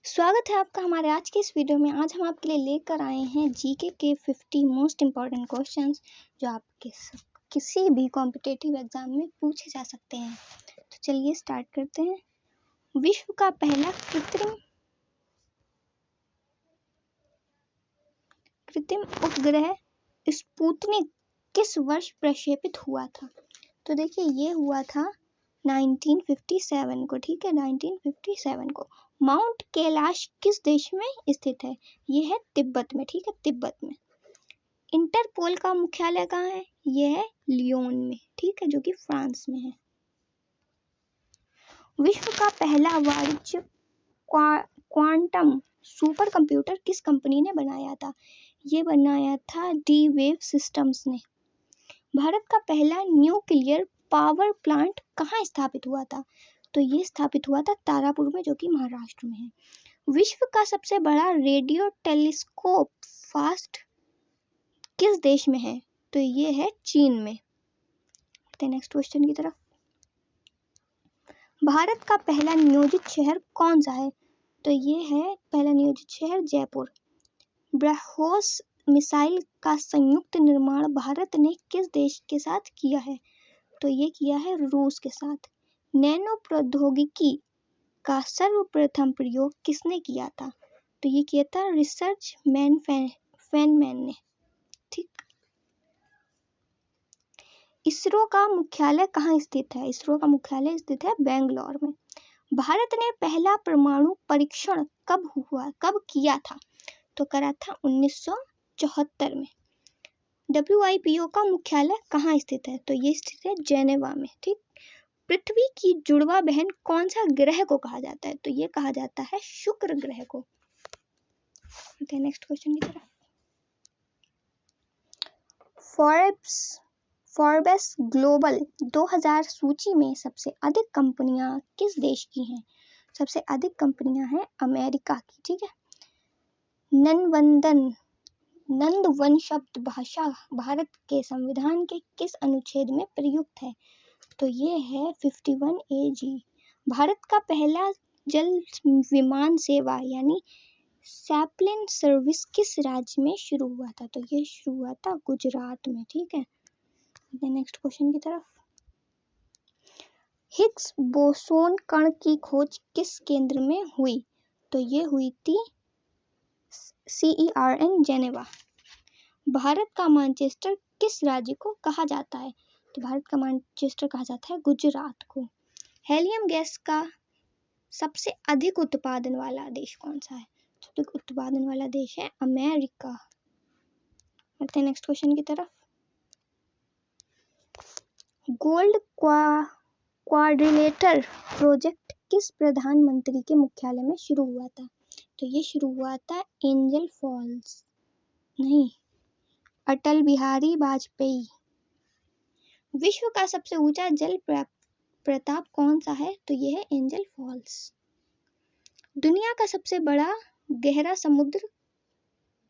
स्वागत है आपका हमारे आज के इस वीडियो में। आज हम आपके लिए लेकर आए हैं जीके के 50 मोस्ट इम्पॉर्टेंट क्वेश्चंस जो आपके किसी भी कॉम्पिटिटिव एग्जाम में पूछे जा सकते हैं। तो चलिए स्टार्ट करते हैं। विश्व का पहला कृत्रिम उपग्रह स्पुतनिक किस वर्ष प्रक्षेपित हुआ था? तो देखिए ये हुआ था 1957 को, ठीक है, 1957 को। माउंट कैलाश किस देश में स्थित है? ये है तिब्बत में, ठीक है, तिब्बत में। इंटरपोल का मुख्यालय कहाँ है? ये है लियोन में, ठीक है, जो कि फ्रांस में है। विश्व का पहला वाणिज्य क्वांटम सुपर कंप्यूटर किस कंपनी ने बनाया था? ये बनाया था डी वेव सिस्टम्स ने। भारत का पहला न्यूक्लियर पावर प्लांट कहाँ स्थापित हुआ था? तो ये स्थापित हुआ था तारापुर में, जो कि महाराष्ट्र में है। विश्व का सबसे बड़ा रेडियो टेलीस्कोप फास्ट किस देश में है? तो ये है चीन में। नेक्स्ट क्वेश्चन की तरफ। भारत का पहला नियोजित शहर कौन सा है? तो ये है पहला नियोजित शहर जयपुर। ब्रह्मोस मिसाइल का संयुक्त निर्माण भारत ने किस देश के साथ किया है? तो ये किया है रूस के साथ। नैनो प्रौद्योगिकी का सर्वप्रथम प्रयोग किसने किया था? तो ये किया था रिसर्च मैन फेनमैन ने, ठीक। इसरो का मुख्यालय कहाँ स्थित है? इसरो का मुख्यालय स्थित है बेंगलोर में। भारत ने पहला परमाणु परीक्षण कब किया था? तो करा था 1974 में। WIPO का मुख्यालय कहाँ स्थित है? तो ये स्थित है जेनेवा में, ठीक। पृथ्वी की जुड़वा बहन कौन सा ग्रह को कहा जाता है? तो ये कहा जाता है शुक्र ग्रह को। नेक्स्ट क्वेश्चन की तरफ। फोर्ब्स ग्लोबल 2000 सूची में सबसे अधिक कंपनियां किस देश की हैं? सबसे अधिक कंपनियां हैं अमेरिका की, ठीक है। नंदवन शब्द भाषा भारत के संविधान के किस अनुच्छेद में प्रयुक्त है? तो ये है 51AG। भारत का पहला जल विमान सेवा यानी सैप्लिन सर्विस किस राज्य में शुरू हुआ था? तो ये शुरू हुआ था गुजरात में, ठीक है। नेक्स्ट क्वेश्चन की तरफ। हिग्स बोसोन कण की खोज किस केंद्र में हुई? तो ये हुई थी CERN जेनेवा। भारत का मैनचेस्टर किस राज्य को कहा जाता है? तो भारत का मैनचेस्टर कहा जाता है गुजरात को। हेलियम गैस का सबसे अधिक उत्पादन वाला देश कौन सा है? सबसे उत्पादन वाला देश है अमेरिका। बढ़ते हैं नेक्स्ट क्वेश्चन की तरफ। गोल्ड क्वाड्रिलेटर प्रोजेक्ट किस प्रधानमंत्री के मुख्यालय में शुरू हुआ था? तो ये शुरू हुआ था एंजल फॉल्स, नहीं, अटल बिहारी वाजपेयी। विश्व का सबसे ऊंचा जल प्रताप कौन सा है? तो ये है एंजल फॉल्स। दुनिया का सबसे बड़ा गहरा समुद्र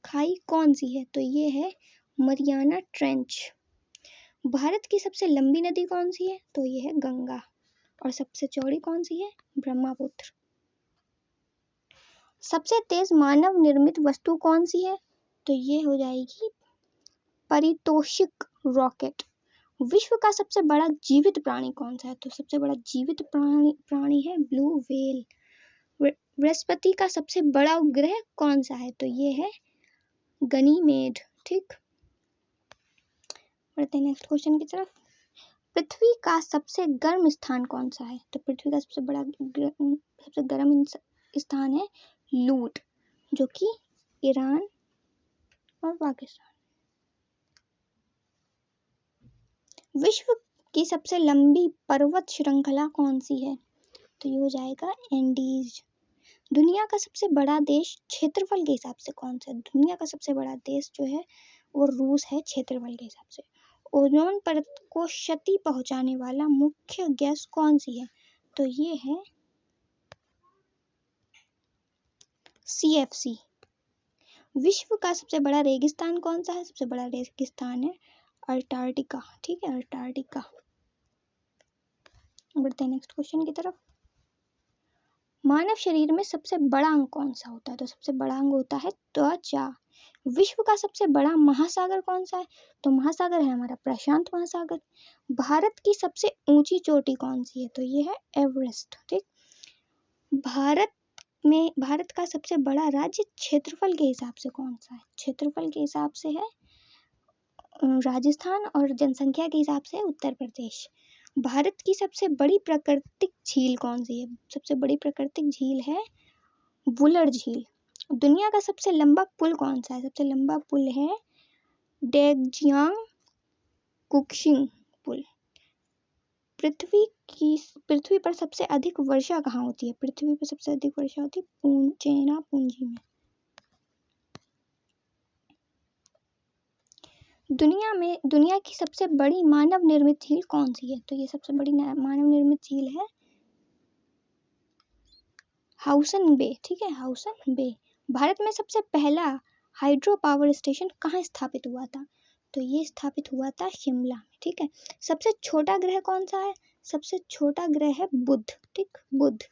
खाई कौन सी है? तो ये है मरियाना ट्रेंच। भारत की सबसे लंबी नदी कौन सी है? तो ये है गंगा। और सबसे चौड़ी कौन सी है? ब्रह्मपुत्र। सबसे तेज मानव निर्मित वस्तु कौन सी है? तो ये हो जाएगी परितोषिक रॉकेट। विश्व का सबसे बड़ा जीवित प्राणी कौन सा है? तो सबसे बड़ा जीवित प्राणी है ब्लू व्हेल। बृहस्पति का सबसे बड़ा उपग्रह कौन सा है? तो ये है गनीमेड, ठीक। बढ़ते हैं नेक्स्ट क्वेश्चन की तरफ। पृथ्वी का सबसे गर्म स्थान कौन सा है? तो पृथ्वी का सबसे गर्म स्थान है लूट, जो कि ईरान और पाकिस्तान। विश्व की सबसे लंबी पर्वत श्रृंखला कौन सी है? तो ये हो जाएगा एंडीज। दुनिया का सबसे बड़ा देश क्षेत्रफल के हिसाब से कौन सा है? दुनिया का सबसे बड़ा देश जो है वो रूस है क्षेत्रफल के हिसाब से। ओजोन परत को क्षति पहुंचाने वाला मुख्य गैस कौन सी है? तो ये है CFC। विश्व का सबसे बड़ा रेगिस्तान कौन सा है? सबसे बड़ा रेगिस्तान है अंटार्कटिका, ठीक है, अंटार्कटिका। बढ़ते हैं नेक्स्ट क्वेश्चन की तरफ। मानव शरीर में सबसे बड़ा अंग कौन सा होता है? तो सबसे बड़ा अंग होता है त्वचा। विश्व का सबसे बड़ा महासागर कौन सा है? तो महासागर है हमारा प्रशांत महासागर। भारत की सबसे ऊंची चोटी कौन सी है? तो ये है एवरेस्ट। ठीक। भारत का सबसे बड़ा राज्य क्षेत्रफल के हिसाब से कौन सा है? क्षेत्रफल के हिसाब से है राजस्थान और जनसंख्या के हिसाब से उत्तर प्रदेश। भारत की सबसे बड़ी प्राकृतिक झील कौन सी है? सबसे बड़ी प्राकृतिक झील है वुलर झील। दुनिया का सबसे लंबा पुल कौन सा है? सबसे लंबा पुल है डेगजियांग कुक्सिंग पुल। पृथ्वी पर सबसे अधिक वर्षा कहाँ होती है? पृथ्वी पर सबसे अधिक वर्षा होती है चेरापूंजी में। दुनिया की सबसे बड़ी मानव निर्मित झील कौन सी है? तो ये सबसे बड़ी मानव निर्मित झील है हाउसन बे। ठीक है, हाउसन बे। भारत में सबसे पहला हाइड्रो पावर स्टेशन कहाँ स्थापित हुआ था? तो ये स्थापित हुआ था शिमला में। ठीक है। सबसे छोटा ग्रह कौन सा है? सबसे छोटा ग्रह है बुध। ठीक, बुध।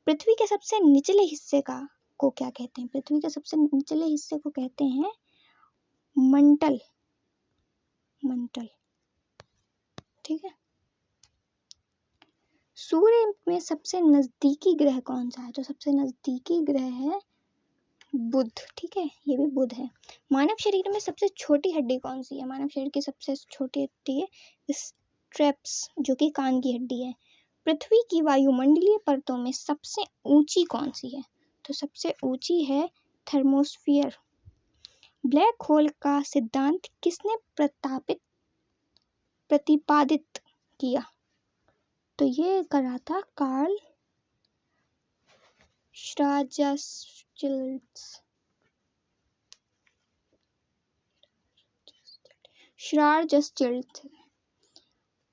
पृथ्वी के सबसे निचले हिस्से को क्या कहते हैं? पृथ्वी के सबसे निचले हिस्से को कहते हैं मंटल। मंटल। ठीक है। सूर्य में सबसे नजदीकी ग्रह कौन सा है? तो सबसे नजदीकी ग्रह है बुध। ठीक है, ये भी बुध है। मानव शरीर में सबसे छोटी हड्डी कौन सी है? मानव शरीर की सबसे छोटी हड्डी है स्ट्रेप्स, जो कि कान की हड्डी है। पृथ्वी की वायुमंडलीय परतों में सबसे ऊंची कौन सी है? तो सबसे ऊंची है थर्मोस्फीयर। ब्लैक होल का सिद्धांत किसने प्रतिपादित किया? तो ये करा था कार्ल श्वार्ज़चिल्ड।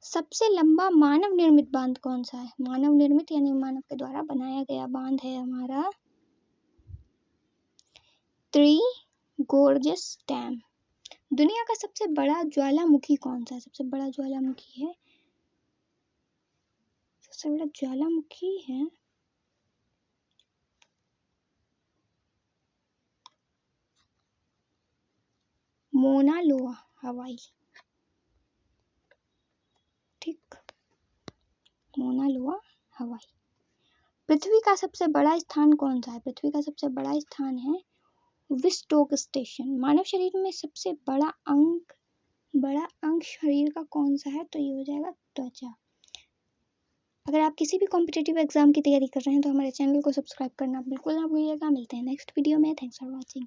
सबसे लंबा मानव निर्मित बांध कौन सा है? मानव निर्मित यानी मानव के द्वारा बनाया गया बांध है हमारा थ्री गोर्जेस डैम। दुनिया का सबसे बड़ा ज्वालामुखी कौन सा है? सबसे बड़ा ज्वालामुखी है मोना लोआ, हवाई। ठीक, मोना लोआ, हवाई। पृथ्वी का सबसे बड़ा स्थान कौन सा है? पृथ्वी का सबसे बड़ा स्थान है विस्टोक स्टेशन। मानव शरीर में सबसे बड़ा अंग शरीर का कौन सा है? तो ये हो जाएगा त्वचा। अगर आप किसी भी कॉम्पिटिटिव एग्जाम की तैयारी कर रहे हैं तो हमारे चैनल को सब्सक्राइब करना बिल्कुल ना भूलिएगा। मिलते हैं नेक्स्ट वीडियो में। Thanks for watching.